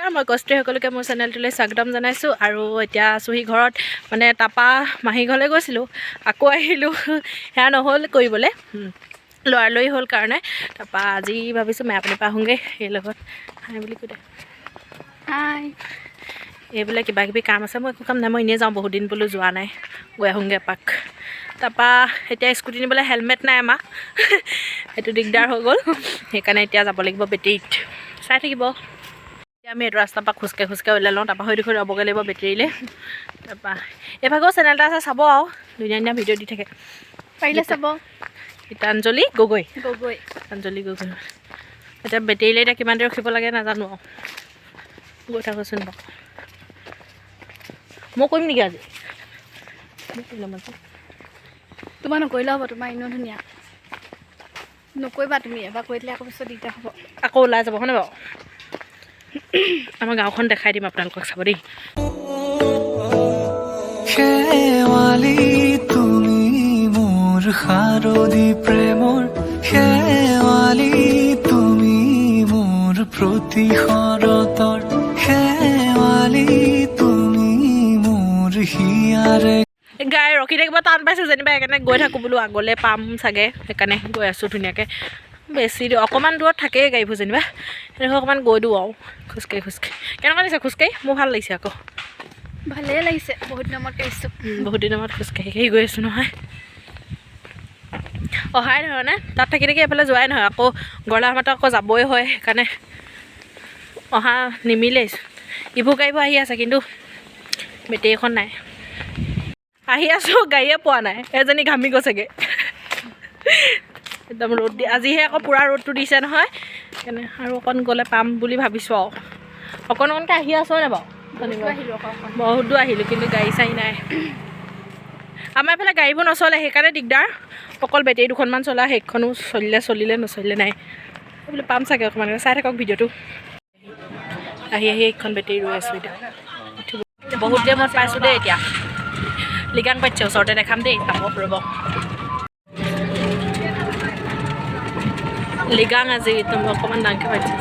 মই কষ্টে সকলোকে মোৰ চেনেলটোলৈ স্বাগতম জনাইছোঁ আৰু এতিয়া আছোহি ঘৰত মানে তাপা মাহী ঘৰলৈ গৈছিলোঁ আকৌ আহিলোঁ সেয়া নহ'ল কৰিবলৈ লৰালৰি হ'ল কাৰণে তাপা আজি ভাবিছোঁ মেৰাপানীৰ পৰা আহোঁগৈ সেই লগত হাই বুলি কৈ দে হাই এইবোলে কিবা কিবি কাম আছে মই একো কাম নাই মই এনেই যাওঁ বহুত দিন বোলো যোৱা নাই গৈ আহোঁগৈ এপাক তাপা এতিয়া স্কুটি নিবলৈ হেলমেট নাই আমাক সেইটো দিগদাৰ হৈ গ'ল সেইকাৰণে এতিয়া যাব লাগিব বেটেৰীত চাই থাকিব আমি এইটো ৰাস্তাৰ পৰা খোজকাঢ়ি ওলাই লওঁ তাৰপৰা হৈ ৰ'বগৈ লাগিব বেটেৰীলৈ তাৰপৰা এইভাগেও চেনেল এটা আছে চাব আৰু ধুনীয়া ধুনীয়া ভিডিঅ' দি থাকে পাৰিলে চাব গীতাঞ্জলি গগৈ গীতাঞ্জলি গগৈ এতিয়া বেটেৰীলৈ এতিয়া কিমান দেৰি ৰখিব লাগে নাজানো আৰু গৈ থাকোঁচোন বাৰু মই কৰিম নেকি আজি তোমাৰ নকৰিলে হ'ব তোমাৰ এনেও ধুনীয়া নকৰিবা তুমি এবাৰ কৰি দিলে আকৌ পিছত দিগদাৰ হ'ব আকৌ ওলাই যাব হয়নে বাৰু আমাৰ গাঁওখন দেখাই দিম আপোনালোকক চাব দেই শেৱালি তুমি মোৰ শাৰদী প্ৰেমৰ শেৱালি তুমি মোৰ প্ৰতি শৰতৰ শেৱালি তুমি মোৰ হিয়াৰে গাই ৰখি থাকিব টান পাইছোঁ যেনিবা সেইকাৰণে গৈ থাকোঁ বোলো আগলৈ পাম চাগে সেইকাৰণে গৈ আছোঁ ধুনীয়াকৈ বেছি অকণমান দূৰত থাকেই গাড়ীবোৰ যেনিবা সেনেকৈ অকণমান গৈ দিওঁ আৰু খোজকাঢ়ি কেনেকুৱা লাগিছে খোজকাঢ়ি মোৰ ভাল লাগিছে আকৌ ভালেই লাগিছে বহুত দিনৰ মূৰত আহিছোঁ বহুত দিনৰ মূৰত খোজকাঢ়ি গৈ আছোঁ নহয় অহাই নহয় নে তাত থাকি এইফালে যোৱাই নহয় আকৌ গড়লামাতো আকৌ যাবই হয় সেইকাৰণে অহা নিমিলেই ইবোৰ গাড়ীবোৰ আহি আছে কিন্তু বেটেৰীখন নাই আহি আছোঁ গাড়ীয়ে পোৱা নাই এজনী ঘামি গৈছেগৈ একদম ৰ'দ দি আজিহে আকৌ পূৰা ৰ'দটো দিছে নহয় সেইকাৰণে আৰু অকণ গ'লে পাম বুলি ভাবিছোঁ আৰু অকণকৈ আহি আছোঁ নে বাৰু বহুত দূৰ আহিলোঁ কিন্তু গাড়ী চাড়ী নাই আমাৰ এইফালে গাড়ীবোৰ নচলে সেইকাৰণে দিগদাৰ অকল বেটেৰী দুখনমান চলা সেইখনো চলিলে নচলিলে নাই বোলে পাম চাগে অকণমান চাই থাকক ভিডিঅ'টো আহি এইখন বেটেৰী ৰৈ আছোঁ এতিয়া বহুত দেৰি মত পাইছোঁ দেই এতিয়া লিগাং পাইছে ওচৰতে দেখাম দেই পাব ৰ'ব লিগাং আজি একদম অকণমান ডাঙৰকৈ পাইছে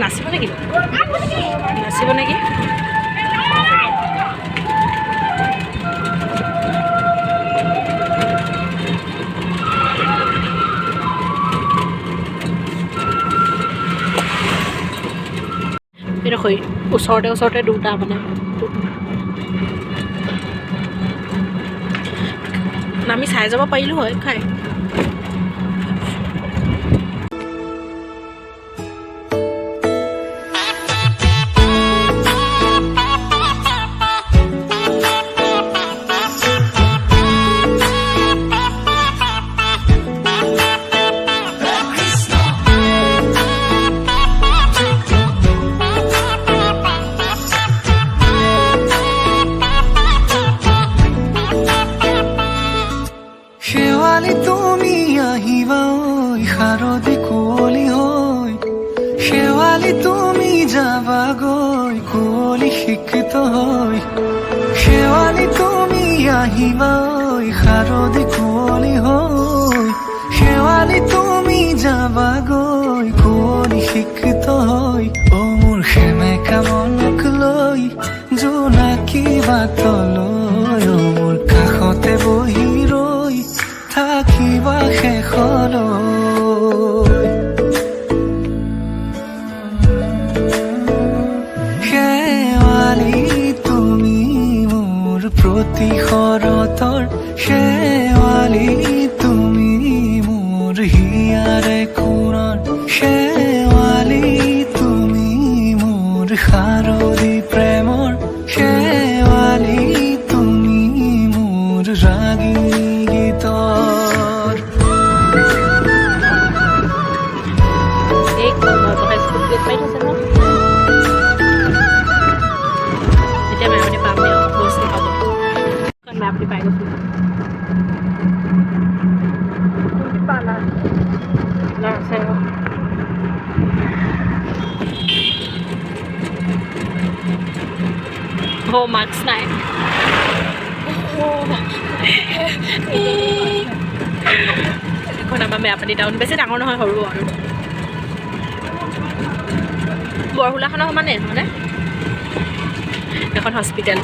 নাচিব নেকি এইডোখৰ ওচৰতে দুটা মানে আমি চাই যাব পাৰিলোঁ হয় খাই শেৱালি তুমি আহিবা ঐ শাৰদী কুঁৱলী হৈ শেৱালি তুমি যাবাগৈ কুঁৱলী শিক্ষিত হৈ শেৱালি তুমি আহিবা ঐ শাৰদী কুঁৱলী হৈ শেৱালি তুমি যাবাগৈ কুঁৱলী শিক্ষিত হৈ অ মোৰ সেমেকা মনক লৈ জোনাকী বাটলৈ অ মোৰ কাষতে বহি ৰৈ থাকিবা শেষলৈ শেৱালি তুমি মোৰ প্ৰতি শৰতৰ শেৱালি তুমি মোৰ হিয়াৰে কোণৰ শেৱালি তুমি মোৰ শাৰদী প্ৰেমৰ শেৱালি তুমি মোৰ ৰাগিনী গীতৰ এতিয়া মেৰাপানী পাম গৈছোঁ পাব মেৰাপানী পাই গৈছোঁ আছে মাস্ক নাই এখন আমাৰ মেৰাপানী টাউন বেছি ডাঙৰ নহয় সৰু আৰু বৰহোলাখনৰ সমানে মানে এখন হস্পিটেল।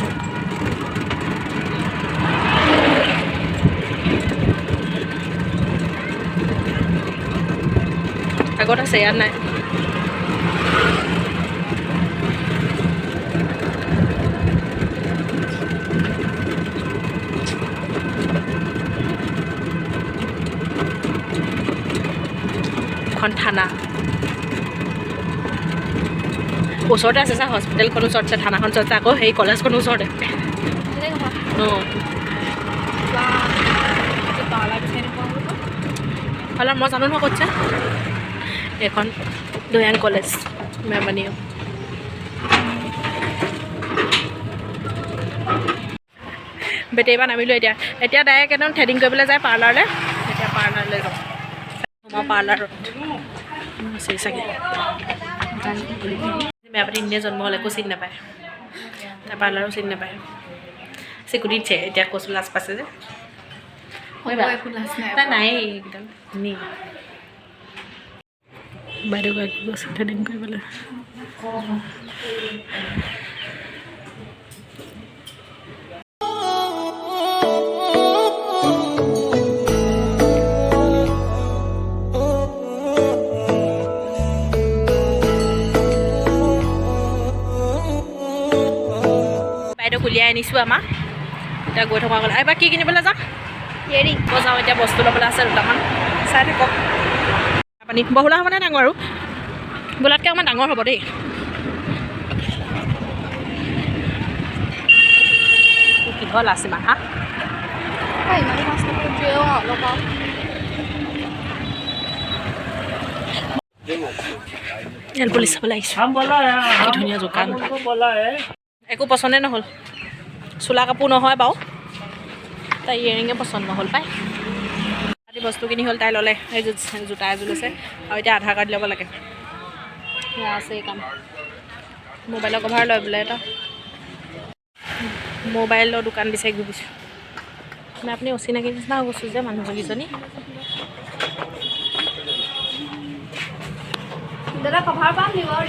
আগত আছে ইয়াত নাই। এখন থানা ওচৰতে আছে চা, হস্পিটেলখন ওচৰত আছে, থানাখন ওচৰত আছে, আকৌ সেই কলেজখন ওচৰতে। অঁ পাৰ্লাৰ মই জানো নহয় ক'তছে। এইখন দৈয়াং কলেজ মেমনিও। বেটেৰীৰ নামিলোঁ এতিয়া ডাইৰেক্ট একদম থ্ৰেডিং কৰিবলৈ যায় পাৰ্লাৰলৈ। এতিয়া পাৰ্লাৰলৈ যাওঁ। মই পাৰ্লাৰত আছে চাগে। মেপানী নিজে জন্ম হ'লে একো চিনি নাপায়, তাৰ পাৰ্লাৰো চিনি নাপায়। চিকুটিছে এতিয়া কচু লাজ পাইছে যে তাই নাই একদম নি বাইদেউ গৰাকী গৈছে থ্ৰেডিং কৰিবলৈ। বাইদেউক উলিয়াই আনিছোঁ আমাক, এতিয়া গৈ থকা গ'ল। এইবাৰ কি কিনিবলৈ যাম? ইয়েৰিং মই যাওঁ এতিয়া, বস্তু ল'বলৈ আছে দুটামান, চাই থাকক। পানী বহোলা হ'ব নে ডাঙৰ? আৰু বোলাতকৈ অকণমান ডাঙৰ হ'ব দেই। কিহল আছে ইমান হা? এল পুলিচ চাবলৈ আহিছোঁ। কি ধুনীয়া দোকান, একো পচন্দে নহ'ল। চোলা কাপোৰ নহয় বাৰু, তাই ইয়েৰিঙে পচন্দ নহ'ল পাই। আজি বস্তু কিনি হ'ল, তাই ল'লে। এই জোতা এযোৰ লৈছে আৰু এতিয়া আধাৰ কাৰ্ড ল'ব লাগে। সেয়া আছে এই কাম। মোবাইলৰ কভাৰ লয় বোলে এটা। মোবাইলৰ দোকান বিচাৰি ঘূৰিছোঁ। মানে আপুনি অচিনাকি নিচিনা হৈ গৈছোঁ যে মানুহজনীজনী। দাদা কভাৰ পাম নি বাৰু?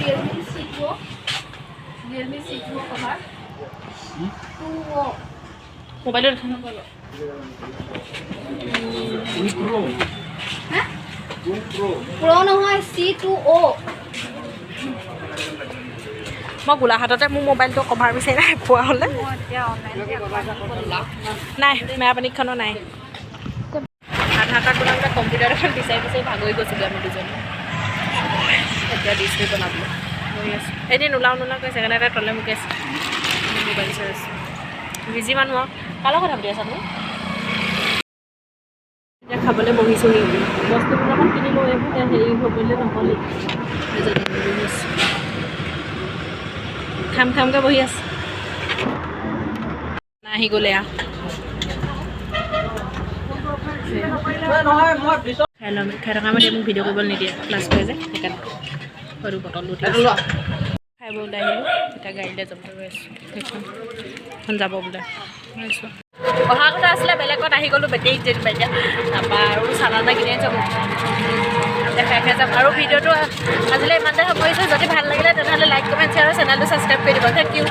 ৰিয়েলমি C2 কভাৰ মোবাইলৰ প্ৰ' নহয় C2O। মই গোলাঘাটতে মোৰ মোবাইলটো কভাৰ বিচাৰি নাই পোৱা হ'লে। নাই মেৰাপানীখনো নাই। আধাৰ কাৰ্ড বনাবলৈ কম্পিউটাৰ এখন বিচাৰি ভাগৰি গৈছিলোঁ আমি দুজনী। এতিয়া ডিছপ্লে বনাবলৈ গৈ আছোঁ। এদিন নোলাওঁ কৈছে, সেইকাৰণে এটা তলে মুখে আছে মোবাইল চাই আছোঁ। বিজি মানুহ আৰু কাৰ লগত কথা পাতি আছা তুমি? এতিয়া খাবলৈ বহিছোঁহি। বস্তুবিলাকত কিনিলোঁ, এইবোৰ হেৰি হ'বলৈ নহ'লেই। খামকৈ বহি আছে। আহি গ'লে খাই থকা মানে মোক ভিডিঅ' কৰিব নিদিয়ে, ক্লাছ কৰে যে, সেইকাৰণে সৰু বটল উঠি খাই বৈ ওলাই আহিলোঁ। এতিয়া গাড়ীলৈ যাব গৈ আছোঁ। সেইখন যাব বোলে আছোঁ। অহা কথা আছিলে, বেলেগত আহি গ'লোঁ বেটেৰীত যেনিবা এতিয়া। তাৰপৰা আৰু চালানা কিনি যাব দেখাই যাম। আৰু ভিডিঅ'টো আজিলৈ ইমানতে সামৰিছোঁ। যদি ভাল লাগিলে তেনেহ'লে লাইক, কমেণ্ট, শ্বেয়াৰ আৰু চেনেলটো ছাবস্ক্ৰাইব কৰি দিব। Thank U.